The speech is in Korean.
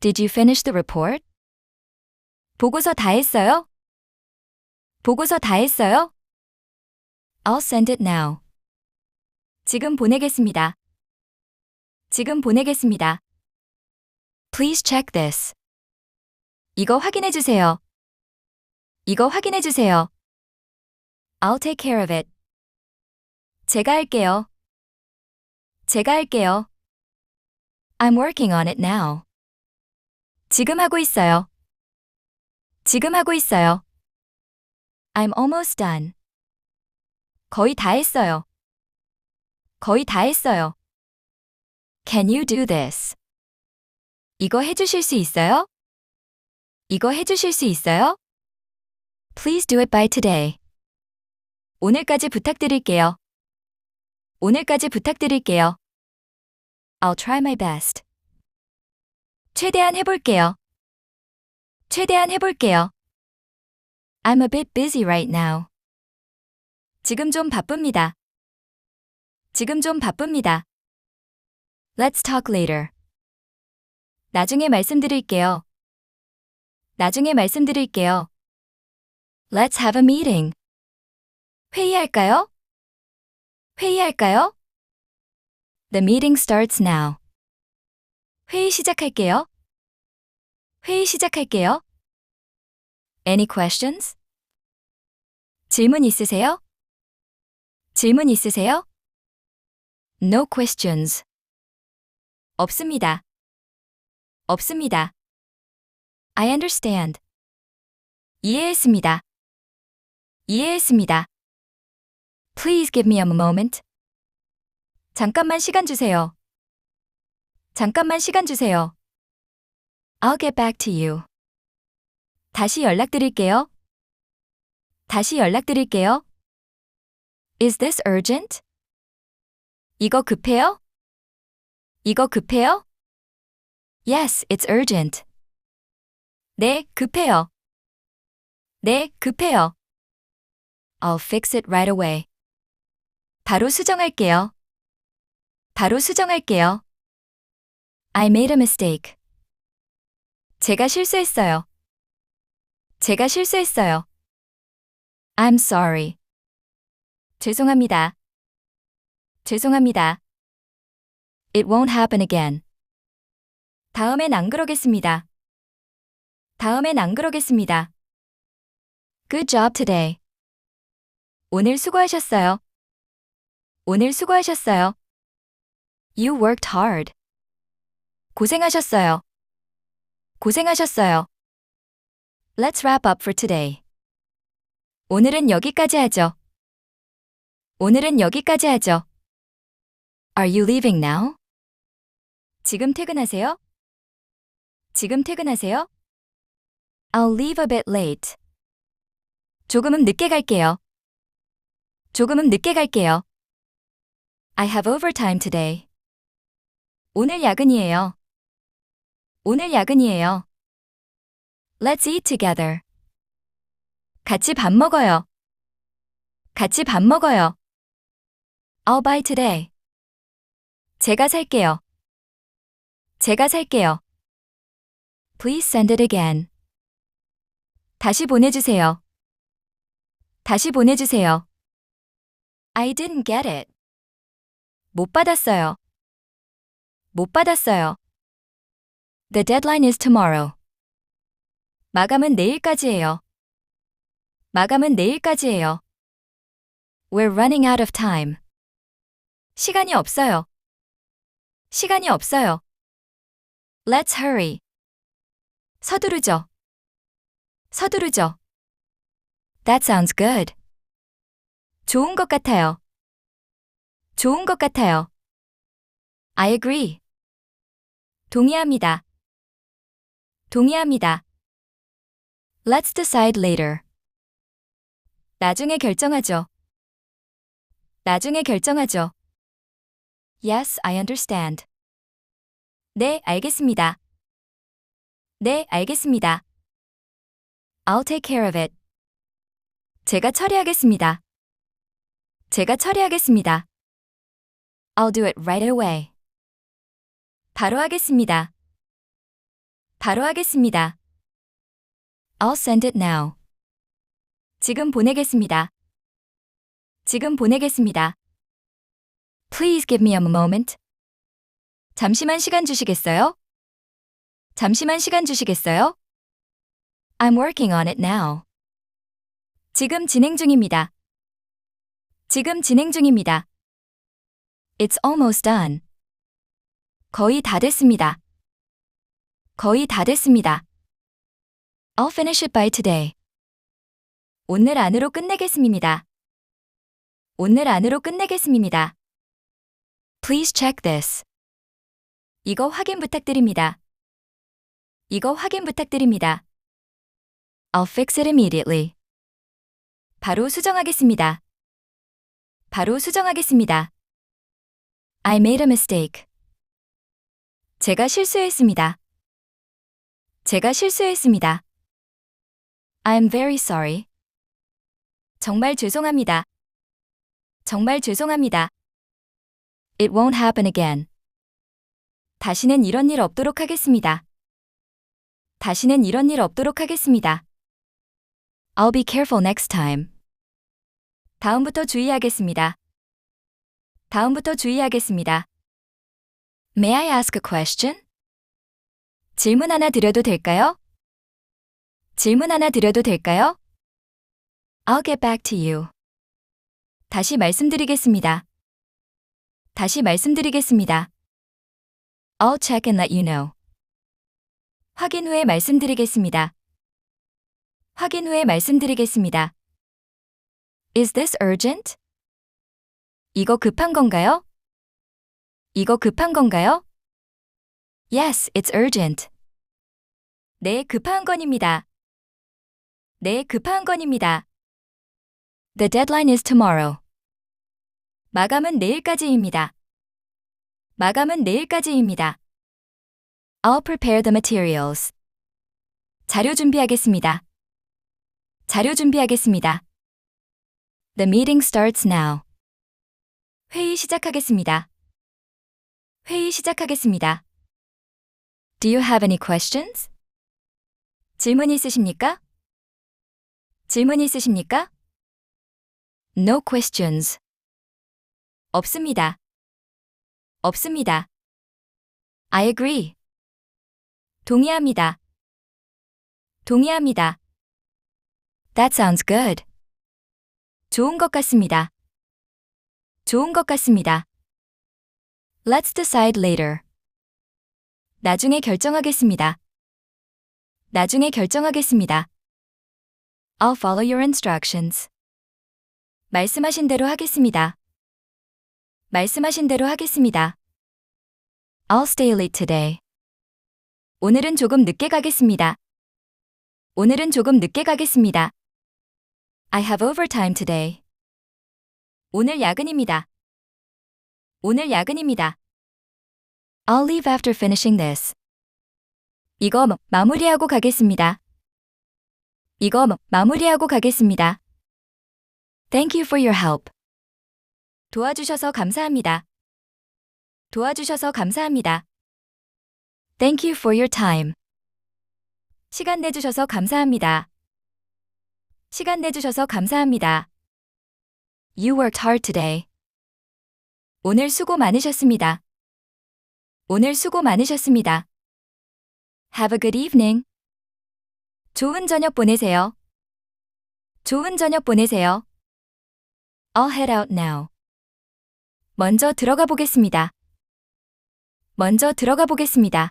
Did you finish the report? 보고서 다 했어요? 보고서 다 했어요? I'll send it now. 지금 보내겠습니다. 지금 보내겠습니다. Please check this. 이거 확인해 주세요. 이거 확인해 주세요. I'll take care of it. 제가 할게요. 제가 할게요. I'm working on it now. 지금 하고 있어요. 지금 하고 있어요. I'm almost done. 거의 다 했어요. 거의 다 했어요. Can you do this? 이거 해주실 수 있어요? 이거 해주실 수 있어요? Please do it by today. 오늘까지 부탁드릴게요. 오늘까지 부탁드릴게요. I'll try my best. 최대한 해볼게요. 최대한 해볼게요. I'm a bit busy right now. 지금 좀 바쁩니다. 지금 좀 바쁩니다. Let's talk later. 나중에 말씀드릴게요. 나중에 말씀드릴게요. Let's have a meeting. 회의할까요? 회의할까요? The meeting starts now. 회의 시작할게요. 회의 시작할게요. Any questions? 질문 있으세요? 질문 있으세요? No questions. 없습니다. 없습니다. I understand. 이해했습니다. 이해했습니다. Please give me a moment. 잠깐만 시간 주세요. 잠깐만 시간 주세요. I'll get back to you. 다시 연락드릴게요. 다시 연락드릴게요. Is this urgent? 이거 급해요? 이거 급해요? Yes, it's urgent. 네, 급해요. 네, 급해요. I'll fix it right away. 바로 수정할게요. 바로 수정할게요. I made a mistake. 제가 실수했어요. 제가 실수했어요. I'm sorry. 죄송합니다. 죄송합니다. It won't happen again. 다음엔 안 그러겠습니다. 다음엔 안 그러겠습니다. Good job today. 오늘 수고하셨어요. 오늘 수고하셨어요. You worked hard. 고생하셨어요. 고생하셨어요. Let's wrap up for today. 오늘은 여기까지 하죠. 오늘은 여기까지 하죠. Are you leaving now? 지금 퇴근하세요? 지금 퇴근하세요? I'll leave a bit late. 조금은 늦게 갈게요. 조금은 늦게 갈게요. I have overtime today. 오늘 야근이에요. 오늘 야근이에요. Let's eat together. 같이 밥 먹어요. 같이 밥 먹어요. I'll buy today. 제가 살게요. 제가 살게요. Please send it again. 다시 보내주세요. 다시 보내주세요. I didn't get it. 못 받았어요. 못 받았어요. The deadline is tomorrow. 마감은 내일까지예요. 마감은 내일까지예요. We're running out of time. 시간이 없어요. 시간이 없어요. Let's hurry. 서두르죠. 서두르죠. That sounds good. 좋은 것 같아요. 좋은 것 같아요. I agree. 동의합니다. 동의합니다. Let's decide later. 나중에 결정하죠. 나중에 결정하죠. Yes, I understand. 네, 알겠습니다. 네, 알겠습니다. I'll take care of it. 제가 처리하겠습니다. 제가 처리하겠습니다. I'll do it right away. 바로 하겠습니다. 바로 하겠습니다. I'll send it now. 지금 보내겠습니다. 지금 보내겠습니다. Please give me a moment. 잠시만 시간 주시겠어요? 잠시만 시간 주시겠어요? I'm working on it now. 지금 진행 중입니다. 지금 진행 중입니다. It's almost done. 거의 다 됐습니다. 거의 다 됐습니다. I'll finish it by today. 오늘 안으로 끝내겠습니다. 오늘 안으로 끝내겠습니다. Please check this. 이거 확인 부탁드립니다. 이거 확인 부탁드립니다. I'll fix it immediately. 바로 수정하겠습니다. 바로 수정하겠습니다. I made a mistake. 제가 실수했습니다. 제가 실수했습니다. I'm very sorry. 정말 죄송합니다. 정말 죄송합니다. It won't happen again. 다시는 이런 일 없도록 하겠습니다. 다시는 이런 일 없도록 하겠습니다. I'll be careful next time. 다음부터 주의하겠습니다. 다음부터 주의하겠습니다. May I ask a question? 질문 하나 드려도 될까요? 질문 하나 드려도 될까요? I'll get back to you. 다시 말씀드리겠습니다. 다시 말씀드리겠습니다. I'll check and let you know. 확인 후에 말씀드리겠습니다. 확인 후에 말씀드리겠습니다. Is this urgent? 이거 급한 건가요? 이거 급한 건가요? Yes, it's urgent. 네, 급한 건입니다. 네, 급한 건입니다. The deadline is tomorrow. 마감은 내일까지입니다. 마감은 내일까지입니다. I'll prepare the materials. 자료 준비하겠습니다. 자료 준비하겠습니다. The meeting starts now. 회의 시작하겠습니다. 회의 시작하겠습니다. Do you have any questions? 질문 있으십니까? 질문 있으십니까? No questions. 없습니다. 없습니다. I agree. 동의합니다. 동의합니다. That sounds good. 좋은 것 같습니다. 좋은 것 같습니다. Let's decide later. 나중에 결정하겠습니다. 나중에 결정하겠습니다. I'll follow your instructions. 말씀하신 대로 하겠습니다. 말씀하신 대로 하겠습니다. I'll stay late today. 오늘은 조금 늦게 가겠습니다. 오늘은 조금 늦게 가겠습니다. I have overtime today. 오늘 야근입니다. 오늘 야근입니다. I'll leave after finishing this. 이거 마무리하고 가겠습니다. 이거 마무리하고 가겠습니다. Thank you for your help. 도와주셔서 감사합니다. 도와주셔서 감사합니다. Thank you for your time. 시간 내주셔서 감사합니다. 시간 내주셔서 감사합니다. You worked hard today. 오늘 수고 많으셨습니다. 오늘 수고 많으셨습니다. Have a good evening. 좋은 저녁 보내세요. 좋은 저녁 보내세요. I'll head out now. 먼저 들어가 보겠습니다. 먼저 들어가 보겠습니다.